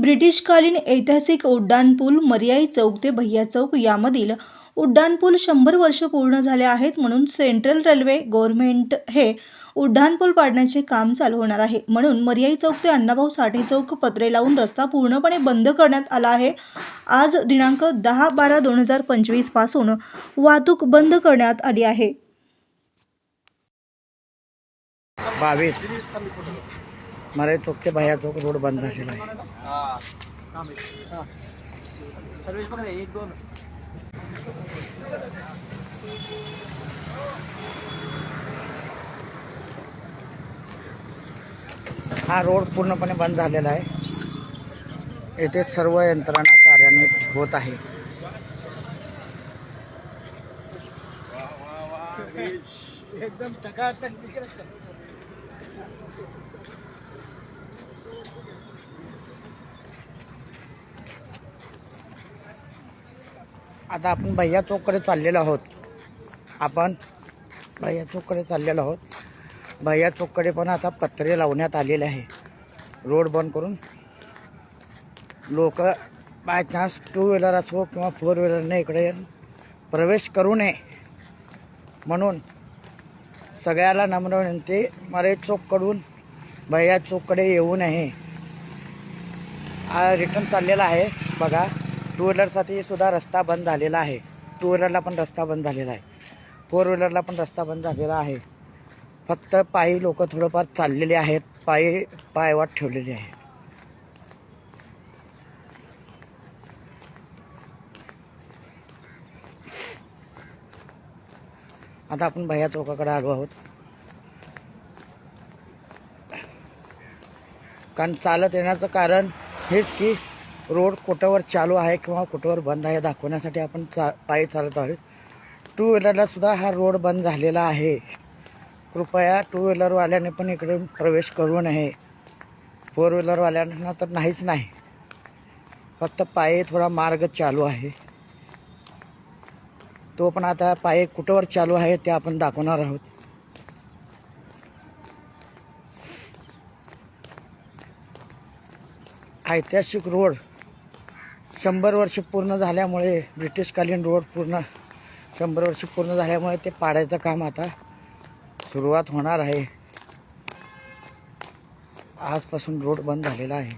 ब्रिटिशकालीन ऐतिहासिक उड्डाणपूल मर्याई चौक ते भैया चौक यामधील उड्डाणपूल 100 वर्ष पूर्ण झाले आहेत. म्हणून सेंट्रल रेल्वे गव्हर्नमेंट हे उड्डाणपूल पाडण्याचे काम चालू होणार आहे. म्हणून मर्याई चौक ते अण्णाभाऊ साठे चौक पत्रे लावून रस्ता पूर्णपणे बंद करण्यात आला आहे. आज दिनांक 10/12/2025 पासून वाहतूक बंद करण्यात आली आहे. 22 मराई चौक ते भैया चौक रोड बंद झालेला आहे. हा रोड पूर्णपणे बंद झालेला आहे. येथे सर्व यंत्रणा कार्यान्वित होत आहे. एकदम टकाटक. आता आपण भैया चौककडे चाललेलो आहोत. भैया चौककडे पण आता पत्रे लावण्यात आलेले आहे. रोड बंद करून लोक बाय चान्स 2 व्हीलर असो किंवा 4 व्हीलरने इकडे प्रवेश करू नये म्हणून सगळ्याला नम्र विनंती, मराई चौककडून भैया चौककडे येऊ नये. रिटर्न चाललेला आहे. बघा, 2 व्हीलरसाठी सुद्धा रस्ता बंद झालेला आहे. 2 व्हीलरला पण रस्ता बंद झालेला आहे. 4 व्हीलरला पण रस्ता बंद झालेला आहे. फक्त पायी लोक थोडंफार चाललेले आहेत. पायवाट ठेवलेली आहे. आता आपण भैया चौकाकडे आलो आहोत. कारण चालत येण्याचं कारण हेच की रोड कुठवर चालू आहे किंवा कुठवर बंद आहे दाखवण्यासाठी आपण पायी चालत आहोत. 2 व्हीलरला सुद्धा हा रोड बंद झालेला आहे. कृपया 2 व्हीलरवाल्याने पण इकडे प्रवेश करू नये. 4 व्हीलरवाल्यांना तर नाहीच नाही. फक्त पायी थोडा मार्ग चालू आहे. तो पण आता पायी कुठवर चालू आहे ते आपण दाखवणार आहोत. ऐतिहासिक रोड 100 वर्ष पूर्ण झाल्यामुळे, ब्रिटिशकालीन रोड 100 वर्ष पूर्ण झाल्यामुळे ते पाडायचं काम आता सुरुवात होणार आहे. आजपासून रोड बंद झालेला आहे.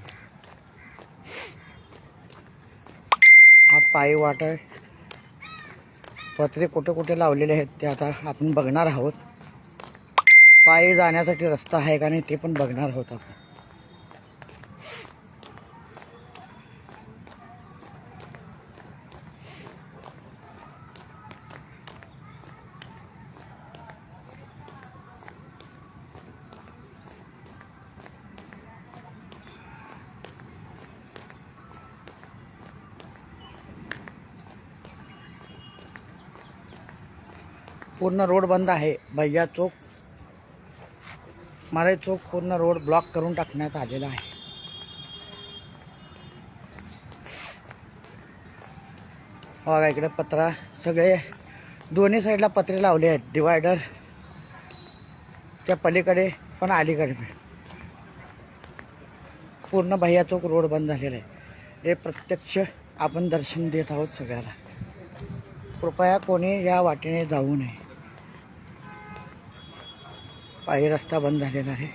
हा पायी वाट आहे. पत्रे कुठे कुठे लावलेले आहेत ते आता आपण बघणार आहोत. पायी जाण्यासाठी रस्ता आहे का नाही ते पण बघणार आहोत आपण. पूर्ण रोड बंद आहे. भैया चौक, मराई चौक पूर्ण रोड ब्लॉक करून टाकण्यात आलेला आहे. बघा, इकडे पत्रा सगळे दोन्ही साईडला पत्रे लावले आहेत. डिवायडर त्या पलीकडे पण अलीकडे पण पूर्ण भैया चौक रोड बंद झालेला आहे. हे प्रत्यक्ष आपण दर्शन देत आहोत सगळ्याला. कृपया कोणी या वाटेने जाऊ नये. पायी रस्ता बंद झालेला आहे.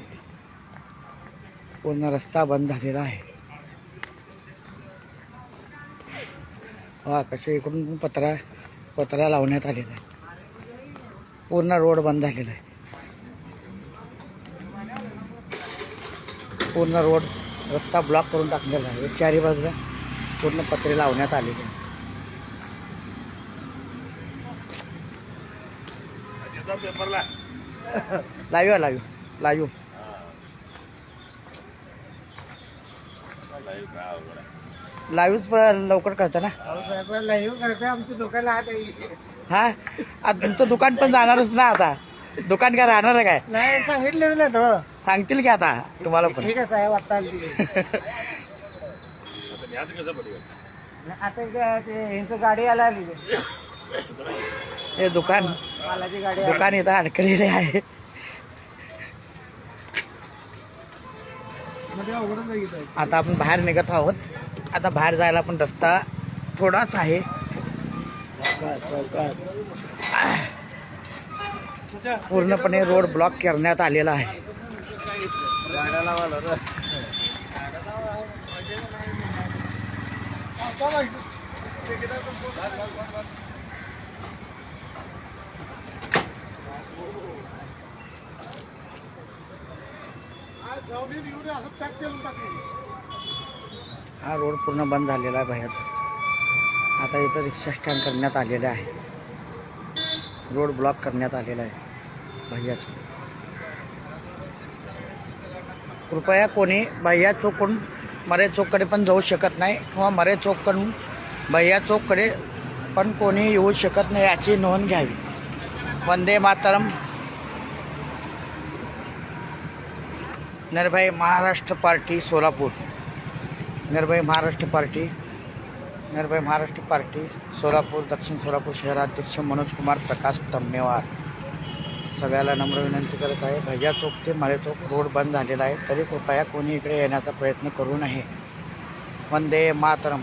पूर्ण रस्ता बंद झालेला आहे. वा, कसे इकडून पत्रा लावण्यात आलेला आहे. पूर्ण रोड बंद झालेला आहे. पूर्ण रोड रस्ता ब्लॉक करून टाकलेला आहे. चारी बाजूला पूर्ण पत्रे लावण्यात आलेले आहे. लाईव्ह लवकर करता ना. लाईव्ह करता आमच्या दुकान हा, आता तुमचं दुकान पण जाणारच ना. आता दुकान काय राहणार आहे काय? नाही, सांगितलं ना तो. सांगतील की आता तुम्हाला पण. ठीक आहे साहेब. आता यांचं गाडी आला. हे दुकान मालाची गाडी इथं अडकलेले आहे. आता आपण बाहेर निघत आहोत. आता बाहेर जायला पण रस्ता थोडाच आहे. पूर्णपणे रोड ब्लॉक करण्यात आलेला आहे. हा रोड पूर्ण बंद झालेला आहे भैयात. आता इथं रिक्षा स्टँड करण्यात आलेलं आहे. रोड ब्लॉक करण्यात आलेला आहे भैयाचं. कृपया कोणी भैया चौककडून मरे चौककडे पण जाऊ शकत नाही किंवा मरे चौककडून भैया चौककडे पण कोणी येऊ शकत नाही याची नोंद घ्यावी. वंदे मातरम. निर्भय महाराष्ट्र पार्टी सोलापूर. निर्भय महाराष्ट्र पार्टी सोलापूर दक्षिण सोलापूर शहराध्यक्ष मनोज कुमार प्रकाश तम्मेवार. सगळ्याला नम्र विनंती करत आहे. भैया चौक ते मरे चौक रोड बंद झालेला आहे, तरी कृपया कोणी इकडे येण्याचा प्रयत्न करू नये. वंदे मातरम.